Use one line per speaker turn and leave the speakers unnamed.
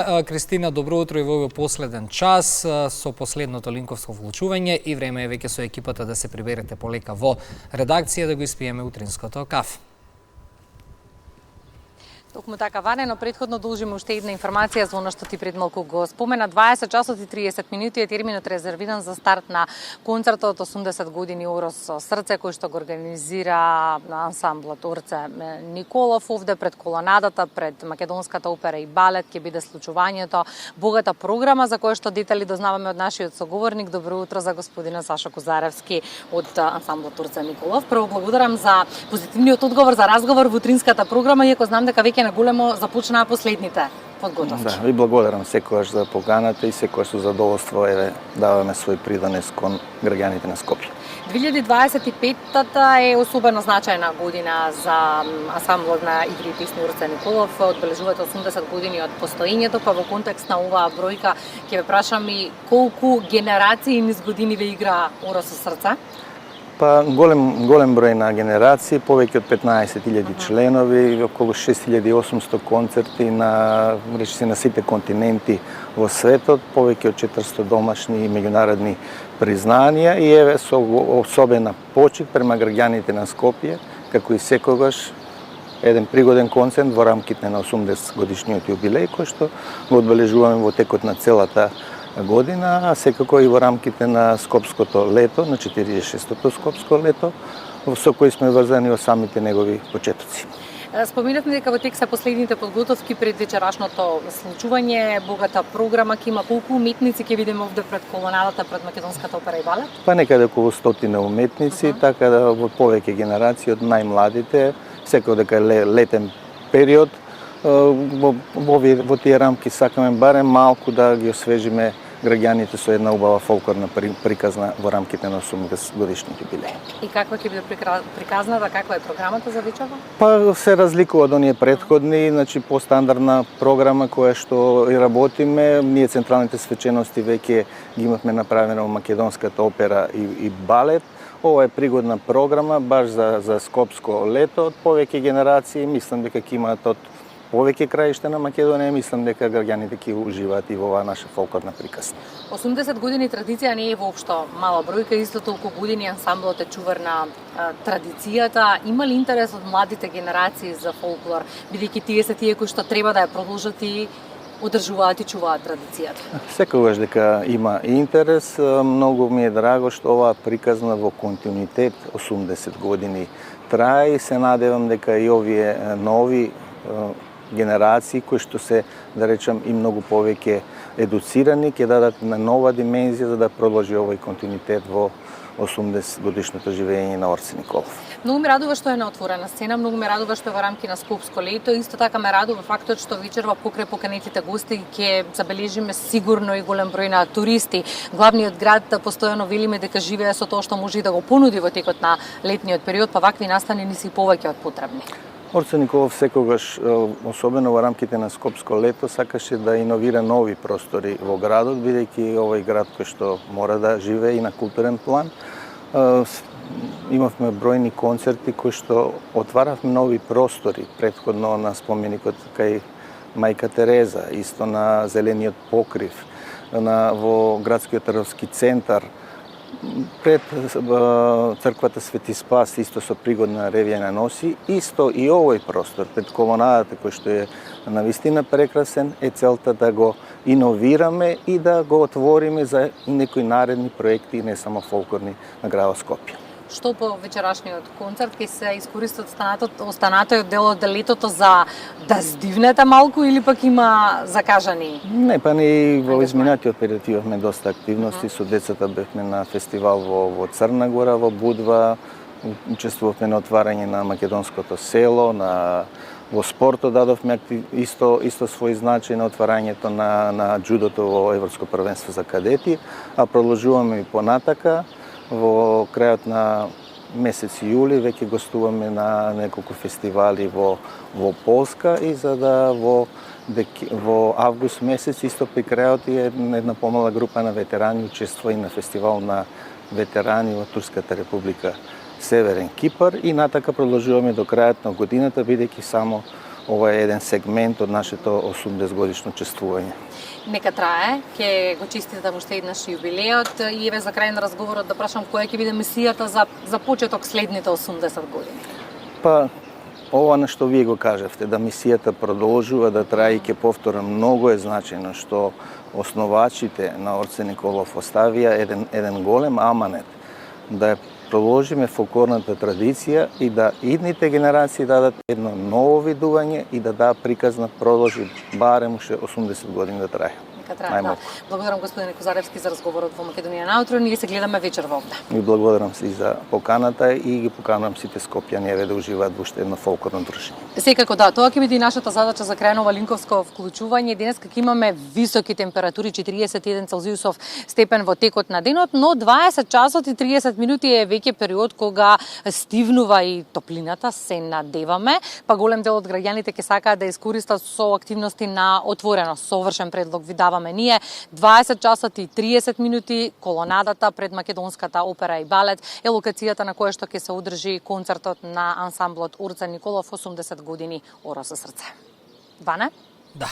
Кристина, добро утро и во овој последен час со последното линковско вклучување и време е веќе со екипата да се приберете полека во редакција да го испиеме утринското кафе.
Токму така, Ване, но предходно должиме уште една информација за она што ти пред малку го спомена. 20 часот и 30 минути е терминот резервиран за старт на концертот 80 години Орос со срце, кој што го организира ансамблот Орце Николов овде пред колонадата, пред Македонската опера и балет. Ќе биде случувањето, богата програма за која што детали дознаваме од нашиот соговорник. Добро утро за господина Сашо Козаревски од ансамблот Орце Николов. Прво благодарам за позитивниот одговор за разговор во утринската програма, иако знам дека веќе на големо започнаа последните подготовки.
Да, ви благодарам секогаш за поканата и секогаш со задоволство даваме свој придонес кон граѓаните на Скопје.
2025-та е особено значајна година за ансамблот на игри и песни Орце Николов. Одбележувате 80 години од постоењето, па во контекст на оваа бројка ќе ве прашам и колку генерации низ години ве игра Орос со срце?
Па голем број на генерации, повеќе од 15.000 членови, околу 6.800 концерти на речиси на сите континенти во светот, повеќе од 400 домашни и меѓународни признанија и еве со особена почит према граѓаните на Скопје, како и секогаш еден пригоден концерт во рамките на 80 годишниот јубилеј кој што го одбележуваме во текот на целата година, а секако и во рамките на Скопското лето, на 46-тото Скопско лето, со кој сме врзани од самите негови почетоци.
Споминавме дека во тек се последните подготовки пред вечерашното случување, богата програма, ќе има колку уметници ќе видиме овде пред колонадата, пред Македонската опера и балет?
Па некаде околу 100 уметници, така да во повеќе генерации од најмладите, секако дека е летен период, во тие рамки сакаме барем малку да ги освежиме граѓаните со една убава фолклорна приказна во рамките на 80 годишниот јубилеј.
И каква ќе биде приказната, каква е програмата за вечерва?
Па се разликува од оние претходни, значи постандардна програма која што и работиме. Ние централните свечености веќе ги имавме направено во Македонската опера и балет. Ова е пригодна програма баш за Скопско лето од повеќе генерации. Мислам дека ќе имаат од повеќе краишта на Македонија, мислам дека граѓаните ќе уживаат и во оваа наша фолклорна приказна.
80 години традиција не е воопшто мала бројка, исто толку години ансамблот е чувар на традицијата. Има ли интерес од младите генерации за фолклор, бидејќи тие се тие кои што треба да ја продолжат и одржуваат и чуваат традицијата?
Секогаш дека има интерес, многу ми е драго што оваа приказна во континуитет 80 години трае и се надевам дека и овие нови генерации кои што се, да речам, и многу повеќе едуцирани, ќе дадат на нова димензија за да продолжи овој континуитет во 80 годишното живење на Орце Николов.
Многу ме радува што е на отворена сцена, многу ме радува што е во рамки на Скопско лето, исто така ме радува фактот што вечерва покрај поканетите гости ќе забележиме сигурно и голем број на туристи. Главниот град постојано велиме дека живее со тоа што може да го понуди во текот на летниот период, па вакви настани ни се повеќе од потребни.
Орце Николов секогаш, особено во рамките на Скопско лето, сакаше да иновира нови простори во градот, бидејќи овој град кој што мора да живее и на културен план. Имавме бројни концерти кои што отваравме нови простори, претходно на споменикот кај Мајка Тереза, исто на Зелениот покрив, во градскиот трговски центар, пред црквата Свети Спас, исто со пригодна ревија носи, исто и овој простор пред колонадата кој што е навистина прекрасен, е целта да го иновираме и да го отвориме за некои наредни проекти, не само фолклорни на градот Скопје.
Што по вечерашниот концерт ќе се искористи останатиот дел од летото за да здивнете малку или пак има закажани?
Не, па ни во изминатиот период имавме доста активности, со децата бевме на фестивал во Црна Гора, во Будва, учествувавме на отварање на македонското село, во спортот дадовме исто свој значај на отварањето на џудото во Европско првенство за кадети, а продолжуваме и понатака. Во крајот на месец јули веќе гостуваме на неколку фестивали во Полска и за да во август месец исто при крајот и една помала група на ветерани учествува и на фестивал на ветерани во Турската република Северен Кипар и натака продолжуваме до крајот на годината, бидејќи само ова е еден сегмент од нашето 80-годишно чествување.
Нека трае, ќе го честитам уште еднаш јубилеот и еве за крај на разговорот да прашам која ќе биде мисијата за почеток следните 80 години.
Па, ова на што вие го кажавте, да мисијата продолжува да трае и ќе повторам, многу е значајно што основачите на Орце Николов оставија еден голем аманет, да продолжиме фолклорната традиција и да идните генерации дадат едно ново видување и да даа приказ на продолжи барем уште 80 години да трае.
Да. Благодарам господине Козаревски за разговорот во Македонија наутро. Ние се гледаме вечер во овде.
И благодарам се и за поканата и ги поканувам сите скопјани да уживаат во уште едно фолклорно дружење.
Секако да, тоа ќе биде и нашата задача за крај на ова линковско вклучување. Денес како имаме високи температури, 41 Целзиусов степен во текот на денот, но 20 часот и 30 минути е веќе период кога стивнува и топлината, се надеваме, па голем дел од граѓаните ќе сакаат да искористат со активности на отворено. Совршен предлог ви даваме ние. 20 часот и 30 минути колонадата пред Македонската опера и балет е локацијата на која што ќе се одржи концертот на ансамблот Орце Николов 80 години Оро со срце. Ване?
Да.